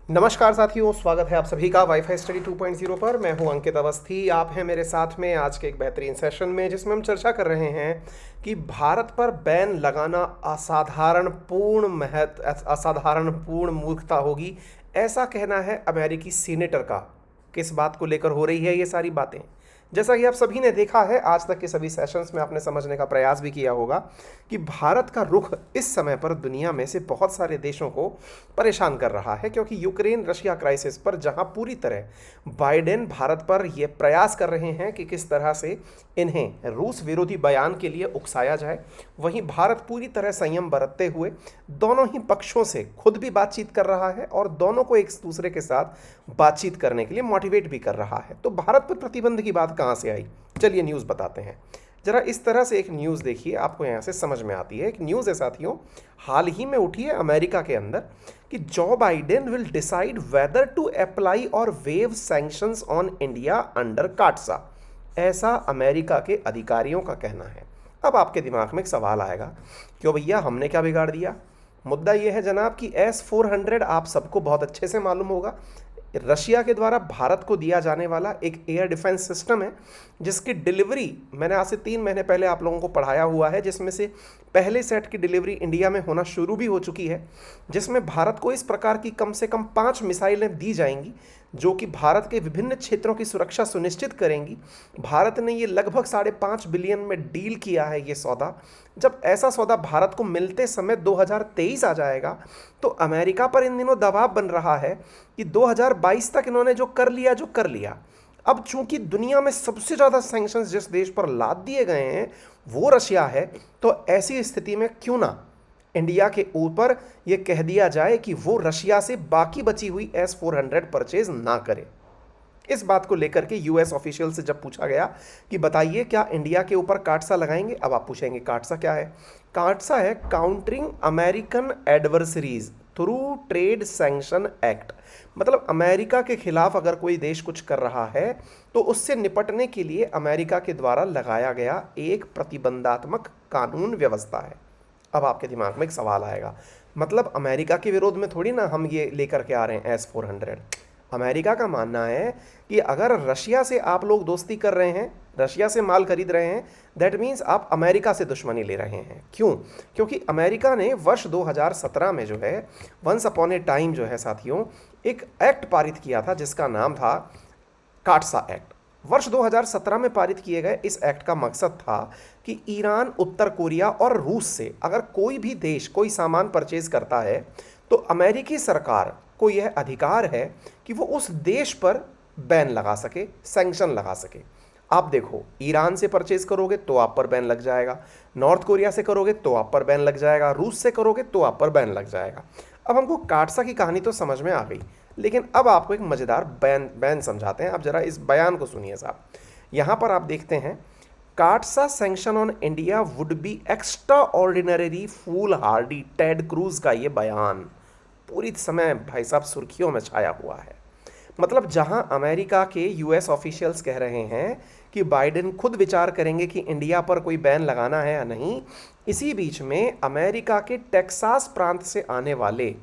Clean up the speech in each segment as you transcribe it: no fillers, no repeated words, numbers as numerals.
नमस्कार साथियों, स्वागत है आप सभी का वाईफाई स्टडी 2.0 पर। मैं हूं अंकित अवस्थी। आप हैं मेरे साथ में आज के एक बेहतरीन सेशन में, जिसमें हम चर्चा कर रहे हैं कि भारत पर बैन लगाना असाधारण पूर्ण मूर्खता होगी, ऐसा कहना है अमेरिकी सीनेटर का। किस बात को लेकर हो रही है ये सारी बातें? जैसा कि आप सभी ने देखा है, आज तक के सभी सेशंस में आपने समझने का प्रयास भी किया होगा कि भारत का रुख इस समय पर दुनिया में से बहुत सारे देशों को परेशान कर रहा है, क्योंकि यूक्रेन रशिया क्राइसिस पर जहां पूरी तरह बाइडेन भारत पर यह प्रयास कर रहे हैं कि किस तरह से इन्हें रूस विरोधी बयान के लिए उकसाया जाए, वहीं भारत पूरी तरह संयम बरतते हुए दोनों ही पक्षों से खुद भी बातचीत कर रहा है और दोनों को एक दूसरे के साथ बातचीत करने के लिए मोटिवेट भी कर रहा है। तो भारत पर प्रतिबंध की बात कहां से आई? चलिए न्यूज़ बताते हैं। जरा इस तरह से एक न्यूज़ देखिए, आपको यहां से समझ में आती है। एक न्यूज़ है साथियों, हाल ही में उठी है अमेरिका के अंदर कि जो Biden will decide whether to apply or waive sanctions on India under CAATSA, ऐसा अमेरिका के अधिकारियों का कहना है। अब आपके दिमाग में एक सवाल आएगा, क्यों भैया, हमने क्या बिगाड़ दिया? मुद्दा यह है जनाब कि S-400 आप सबको बहुत अच्छे से मालूम होगा, रशिया के द्वारा भारत को दिया जाने वाला एक एयर डिफेंस सिस्टम है, जिसकी डिलीवरी मैंने आज से 3 महीने पहले आप लोगों को पढ़ाया हुआ है, जिसमें से पहले सेट की डिलीवरी इंडिया में होना शुरू भी हो चुकी है, जिसमें भारत को इस प्रकार की कम से कम 5 मिसाइलें दी जाएंगी जो कि भारत के विभिन्न क्षेत्रों की सुरक्षा सुनिश्चित करेंगी। भारत ने ये लगभग 5.5 बिलियन में डील किया है ये सौदा। जब ऐसा सौदा भारत को मिलते समय 2023 आ जाएगा, तो अमेरिका पर इन दिनों दबाव बन रहा है कि 2022 तक इन्होंने जो कर लिया। अब चूंकि दुनिया में सबसे ज़्यादा सैंक्शंस जिस देश पर लाद दिए गए हैं वो रशिया है, तो ऐसी स्थिति में क्यों ना इंडिया के ऊपर यह कह दिया जाए कि वो रशिया से बाकी बची हुई S-400 परचेज ना करे। इस बात को लेकर के यूएस ऑफिशियल से जब पूछा गया कि बताइए क्या इंडिया के ऊपर काटसा लगाएंगे, अब आप पूछेंगे काटसा क्या है? काटसा है countering American adversaries through trade sanction act. मतलब अमेरिका के खिलाफ अगर कोई देश कुछ कर रहा है तो उससे निपटने के लिए अमेरिका के द्वारा लगाया गया एक प्रतिबंधात्मक कानून व्यवस्था है। अब आपके दिमाग में एक सवाल आएगा, मतलब अमेरिका के विरोध में थोड़ी ना हम ये लेकर के आ रहे हैं S-400। अमेरिका का मानना है कि अगर रशिया से आप लोग दोस्ती कर रहे हैं, रशिया से माल खरीद रहे हैं, दैट मीन्स आप अमेरिका से दुश्मनी ले रहे हैं। क्यों? क्योंकि अमेरिका ने वर्ष 2017 में जो है, वंस अपॉन ए टाइम जो है साथियों, एक एक्ट पारित किया था जिसका नाम था काटसा एक्ट। वर्ष 2017 में पारित किए गए इस एक्ट का मकसद था कि ईरान, उत्तर कोरिया और रूस से अगर कोई भी देश कोई सामान परचेज करता है तो अमेरिकी सरकार को यह अधिकार है कि वो उस देश पर बैन लगा सके, सैंक्शन लगा सके। आप देखो, ईरान से परचेज करोगे तो आप पर बैन लग जाएगा, नॉर्थ कोरिया से करोगे तो आप पर बैन लग जाएगा, रूस से करोगे तो आप पर बैन लग जाएगा। अब हमको काटसा की कहानी तो समझ में आ गई, लेकिन अब आपको एक मज़ेदार बैन समझाते हैं। आप जरा इस बयान को सुनिए साहब। यहाँ पर आप देखते हैं, CAATSA sanction on India would be extraordinary foolhardy, Ted Cruz का ये बयान पूरी समय भाई साहब सुर्खियों में छाया हुआ है। मतलब जहां अमेरिका के यूएस ऑफिशियल्स कह रहे हैं कि बाइडेन खुद विचार करेंगे कि इंडिया पर कोई बैन लगाना है या नहीं, इसी बीच में अमेरिका के टेक्सास प्रांत से आने वाले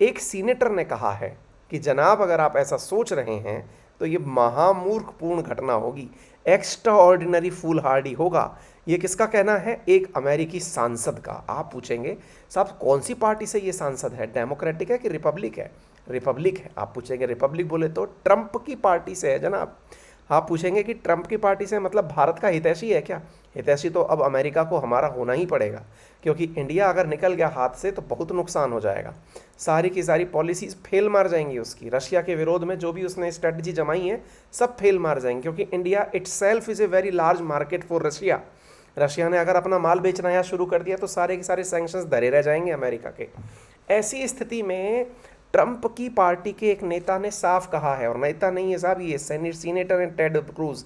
एक सीनेटर ने कहा है कि जनाब अगर आप ऐसा सोच रहे हैं तो ये महामूर्खपूर्ण घटना होगी, एक्स्ट्रा ऑर्डिनरी फूल हार्डी होगा। ये किसका कहना है? एक अमेरिकी सांसद का। आप पूछेंगे साहब कौन सी पार्टी से ये सांसद है, डेमोक्रेटिक है कि रिपब्लिक है? रिपब्लिक है। आप पूछेंगे रिपब्लिक बोले तो ट्रंप की पार्टी से है जनाब। आप पूछेंगे कि ट्रंप की पार्टी से मतलब भारत का हितैषी है क्या? हितैषी तो अब अमेरिका को हमारा होना ही पड़ेगा, क्योंकि इंडिया अगर निकल गया हाथ से तो बहुत नुकसान हो जाएगा। सारी की सारी पॉलिसीज़ फेल मार जाएंगी उसकी। रशिया के विरोध में जो भी उसने स्ट्रेटजी जमाई है सब फेल मार जाएंगे, क्योंकि India itself is a very large market for Russia. Russia ने अगर अपना माल बेचना यहाँ शुरू कर दिया तो सारे के सारे सैंक्शंस धरे रह जाएंगे अमेरिका के। ऐसी स्थिति में ट्रंप की पार्टी के एक नेता ने साफ कहा है, और नेता नहीं है साहब, ये सीनेटर है टेड क्रूज।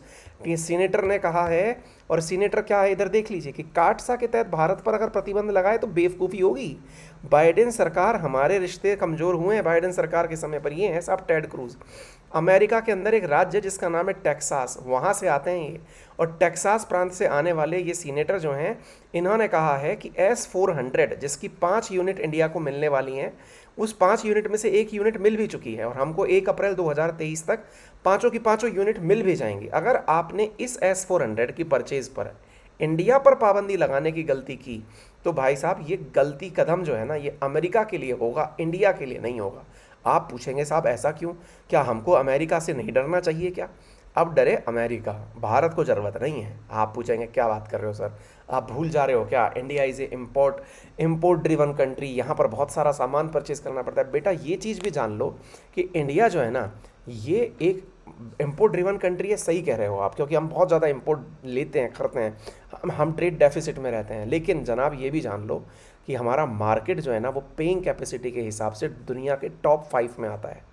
सीनेटर ने कहा है, और सीनेटर क्या है इधर देख लीजिए, कि काटसा के तहत भारत पर अगर प्रतिबंध लगाए तो बेवकूफ़ी होगी। बाइडेन सरकार, हमारे रिश्ते कमज़ोर हुए हैं बाइडेन सरकार के समय पर। ये है साहब टेड क्रूज। अमेरिका के अंदर एक राज्य जिसका नाम है टेक्सास, वहाँ से आते हैं ये, और टेक्सास प्रांत से आने वाले ये सीनेटर जो हैं, इन्होंने कहा है कि S-400 जिसकी 5 यूनिट इंडिया को मिलने वाली हैं, उस 5 यूनिट में से 1 यूनिट मिल भी चुकी है और हमको 1 अप्रैल 2023 तक पाँचों की पाँचों यूनिट मिल भी जाएंगी। अगर आपने इस S-400 की परचेज़ पर इंडिया पर पाबंदी लगाने की गलती की तो भाई साहब ये गलती कदम जो है ना, ये अमेरिका के लिए होगा, इंडिया के लिए नहीं होगा। आप पूछेंगे साहब ऐसा क्यों, क्या हमको अमेरिका से नहीं डरना चाहिए क्या? अब डरे अमेरिका, भारत को ज़रूरत नहीं है। आप पूछेंगे क्या बात कर रहे हो सर, आप भूल जा रहे हो क्या, India is a import driven country, यहाँ पर बहुत सारा सामान परचेज करना पड़ता है। बेटा ये चीज़ भी जान लो कि इंडिया जो है ना, ये एक इम्पोर्ट ड्रिवन कंट्री है। सही कह रहे हो आप, क्योंकि हम बहुत ज़्यादा इम्पोर्ट लेते हैं, करते हैं, हम ट्रेड डेफिसिट में रहते हैं। लेकिन जनाब ये भी जान लो कि हमारा मार्केट जो है ना, वो पेइंग कैपेसिटी के हिसाब से दुनिया के टॉप 5 में आता है।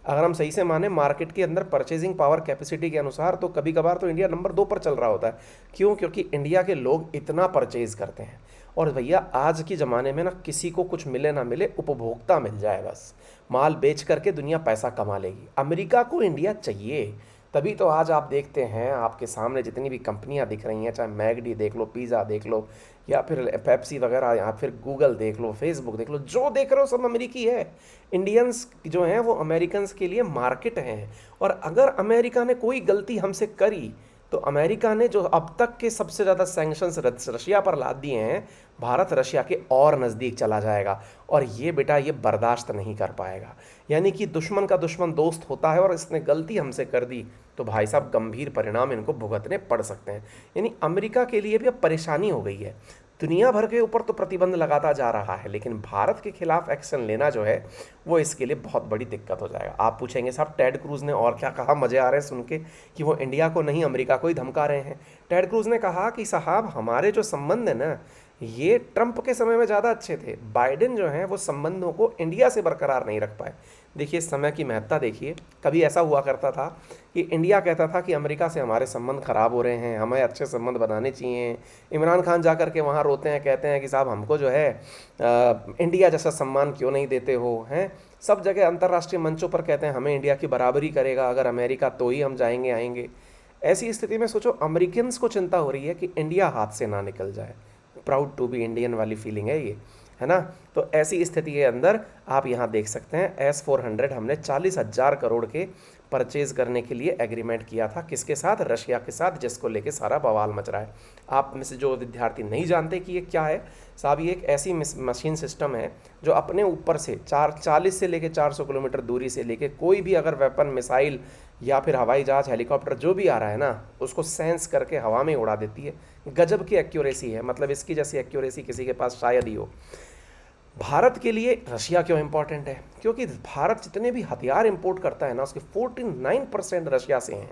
अगर हम सही से माने मार्केट के अंदर परचेजिंग पावर कैपेसिटी के अनुसार, तो कभी कभार तो इंडिया नंबर 2 पर चल रहा होता है। क्यों? क्योंकि इंडिया के लोग इतना परचेज करते हैं। और भैया आज के ज़माने में ना, किसी को कुछ मिले ना मिले, उपभोक्ता मिल जाए बस, माल बेच करके दुनिया पैसा कमा लेगी। अमेरिका को इंडिया चाहिए, तभी तो आज आप देखते हैं आपके सामने जितनी भी कंपनियां दिख रही हैं, चाहे मैगडी देख लो, पिज़्ज़ा देख लो, या फिर पेप्सी वगैरह, या फिर गूगल देख लो, फेसबुक देख लो, जो देख रहे हो सब अमेरिकी है। इंडियंस जो हैं वो अमेरिकन्स के लिए मार्केट हैं। और अगर अमेरिका ने कोई गलती हमसे करी तो अमेरिका ने जो अब तक के सबसे ज़्यादा सैंक्शंस रशिया पर लाद दिए हैं, भारत रशिया के और नज़दीक चला जाएगा। और ये बेटा ये बर्दाश्त नहीं कर पाएगा। यानी कि दुश्मन का दुश्मन दोस्त होता है, और इसने गलती हमसे कर दी तो भाई साहब गंभीर परिणाम इनको भुगतने पड़ सकते हैं। यानी अमेरिका के लिए भी अब परेशानी हो गई है। दुनिया भर के ऊपर तो प्रतिबंध लगाता जा रहा है, लेकिन भारत के खिलाफ एक्शन लेना जो है वो इसके लिए बहुत बड़ी दिक्कत हो जाएगा। आप पूछेंगे साहब टेड क्रूज ने और क्या कहा, मज़े आ रहे हैं सुन के कि वो इंडिया को नहीं अमेरिका को ही धमका रहे हैं। टेड क्रूज ने कहा कि साहब हमारे जो संबंध है ना, ये ट्रंप के समय में ज़्यादा अच्छे थे, बाइडेन जो हैं वो संबंधों को इंडिया से बरकरार नहीं रख पाए। देखिए समय की महत्ता देखिए। कभी ऐसा हुआ करता था कि इंडिया कहता था कि अमेरिका से हमारे संबंध ख़राब हो रहे हैं, हमें अच्छे संबंध बनाने चाहिए। इमरान खान जा कर के वहाँ रोते हैं, कहते हैं कि साहब हमको जो है इंडिया जैसा सम्मान क्यों नहीं देते हो, हैं। सब जगह अंतर्राष्ट्रीय मंचों पर कहते हैं हमें इंडिया की बराबरी करेगा अगर अमेरिका, तो ही हम जाएंगे आएंगे। ऐसी स्थिति में सोचो अमेरिकन्स को चिंता हो रही है कि इंडिया हाथ से ना निकल जाए। प्राउड टू बी इंडियन वाली फीलिंग है ये, है ना। तो ऐसी स्थिति के अंदर आप यहाँ देख सकते हैं S-400 हमने 40,000 करोड़ के परचेज करने के लिए एग्रीमेंट किया था। किसके साथ? रशिया के साथ, जिसको लेके सारा बवाल मच रहा है। आप में से जो विद्यार्थी नहीं जानते कि ये क्या है साहब, ये एक ऐसी मशीन सिस्टम है जो अपने ऊपर से 40 से लेके 400 किलोमीटर दूरी से लेके कोई भी अगर वेपन, मिसाइल या फिर हवाई जहाज, हेलीकॉप्टर जो भी आ रहा है ना, उसको सेंस करके हवा में उड़ा देती है। गजब की एक्यूरेसी है, मतलब इसकी जैसी एक्यूरेसी किसी के पास शायद ही हो। भारत के लिए रशिया क्यों इंपॉर्टेंट है? क्योंकि भारत जितने भी हथियार इंपोर्ट करता है ना, उसके 49% रशिया से हैं।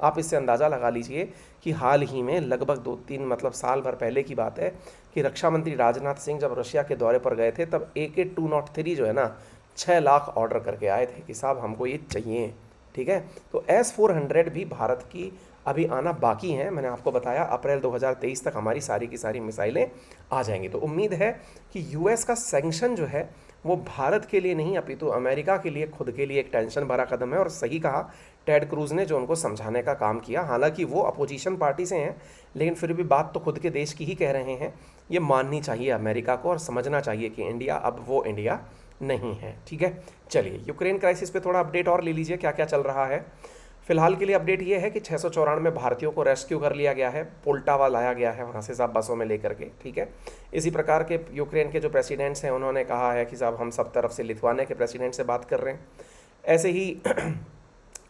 आप इससे अंदाज़ा लगा लीजिए कि हाल ही में लगभग 2-3 मतलब साल भर पहले की बात है कि रक्षा मंत्री राजनाथ सिंह जब रशिया के दौरे पर गए थे, तब AK-203 जो है ना 6 लाख ऑर्डर करके आए थे कि साहब हमको ये चाहिए। ठीक है, तो S-400 भी भारत की अभी आना बाकी हैं। मैंने आपको बताया अप्रैल 2023 तक हमारी सारी की सारी मिसाइलें आ जाएंगी। तो उम्मीद है कि US का सैंक्शन जो है वो भारत के लिए नहीं अपितु अमेरिका के लिए, खुद के लिए एक टेंशन भरा कदम है। और सही कहा टेड क्रूज ने, जो उनको समझाने का काम किया। हालांकि वो अपोजिशन पार्टी से हैं, लेकिन फिर भी बात तो खुद के देश की ही कह रहे हैं। ये माननी चाहिए अमेरिका को और समझना चाहिए कि इंडिया अब वो इंडिया नहीं है। ठीक है, चलिए यूक्रेन क्राइसिस पे थोड़ा अपडेट और ले लीजिए, क्या क्या चल रहा है। फिलहाल के लिए अपडेट ये है कि 694 भारतीयों को रेस्क्यू कर लिया गया है, पोल्टावा लाया गया है वहाँ से साहब बसों में लेकर के। ठीक है, इसी प्रकार के यूक्रेन के जो प्रेसिडेंट्स हैं उन्होंने कहा है कि साहब हम सब तरफ से लिथुआनिया के प्रेसिडेंट से बात कर रहे हैं। ऐसे ही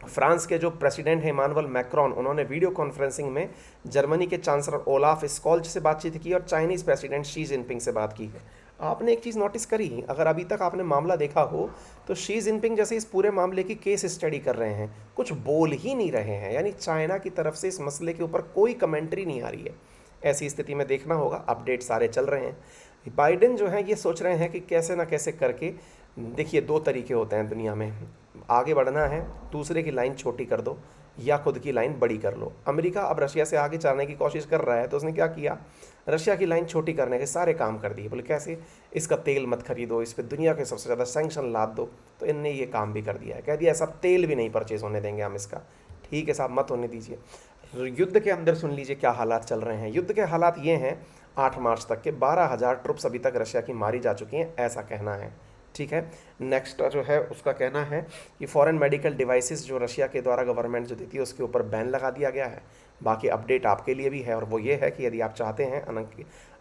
फ्रांस के जो प्रेसिडेंट हैं इमानुअल मैक्रोन, उन्होंने वीडियो कॉन्फ्रेंसिंग में जर्मनी के चांसलर ओलाफ स्कॉल्ज से बातचीत की और चाइनीज़ प्रेसिडेंट शी जिनपिंग से बात की है। आपने एक चीज़ नोटिस करी, अगर अभी तक आपने मामला देखा हो तो शी जिनपिंग जैसे इस पूरे मामले की केस स्टडी कर रहे हैं, कुछ बोल ही नहीं रहे हैं। यानी चाइना की तरफ से इस मसले के ऊपर कोई कमेंट्री नहीं आ रही है। ऐसी स्थिति में देखना होगा, अपडेट सारे चल रहे हैं। बाइडेन जो है ये सोच रहे हैं कि कैसे ना कैसे करके, देखिए 2 तरीके होते हैं दुनिया में, आगे बढ़ना है दूसरे की लाइन छोटी कर दो या खुद की लाइन बड़ी कर लो। अमेरिका अब रशिया से आगे जाने की कोशिश कर रहा है, तो उसने क्या किया, रशिया की लाइन छोटी करने के सारे काम कर दिए। बोले कैसे, इसका तेल मत खरीदो, इस पर दुनिया के सबसे ज़्यादा सैंक्शन लाद दो। तो इनने ये काम भी कर दिया है, कह दिया ऐसा तेल भी नहीं परचेज होने देंगे हम इसका। ठीक है साहब, मत होने दीजिए। युद्ध के अंदर सुन लीजिए क्या हालात चल रहे हैं। युद्ध के हालात ये हैं, 8 मार्च तक के 12,000 ट्रुप्स अभी तक रशिया की मारी जा चुकी हैं, ऐसा कहना है। ठीक है। नेक्स्ट जो है उसका कहना है कि फॉरेन मेडिकल डिवाइसेस जो रशिया के द्वारा गवर्नमेंट जो देती है उसके ऊपर बैन लगा दिया गया है। बाकी अपडेट आपके लिए भी है, और वो ये है कि यदि आप चाहते हैं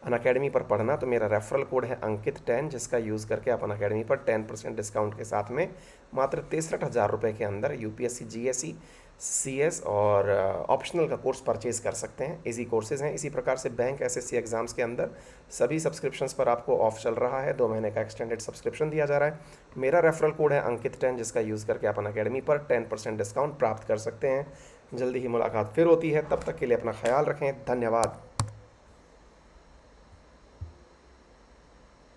अनअकैडमी पर पढ़ना तो मेरा रेफरल कोड है अंकित10, जिसका यूज़ करके आप अनअकैडमी पर 10% डिस्काउंट के साथ में मात्र 63,000 रुपये के अंदर यूपीएससी, जीएससी, सीएस और ऑप्शनल का कोर्स परचेज कर सकते हैं। इजी कोर्सेज हैं। इसी प्रकार से बैंक एसएससी एग्जाम्स के अंदर सभी सब्सक्रिप्शंस पर आपको ऑफ चल रहा है, 2 महीने का एक्सटेंडेड सब्सक्रिप्शन दिया जा रहा है। मेरा रेफरल कोड है अंकित10, जिसका यूज़ करके आप अनअकैडमी पर 10% डिस्काउंट प्राप्त कर सकते हैं। जल्दी ही मुलाकात फिर होती है, तब तक के लिए अपना ख्याल रखें। धन्यवाद।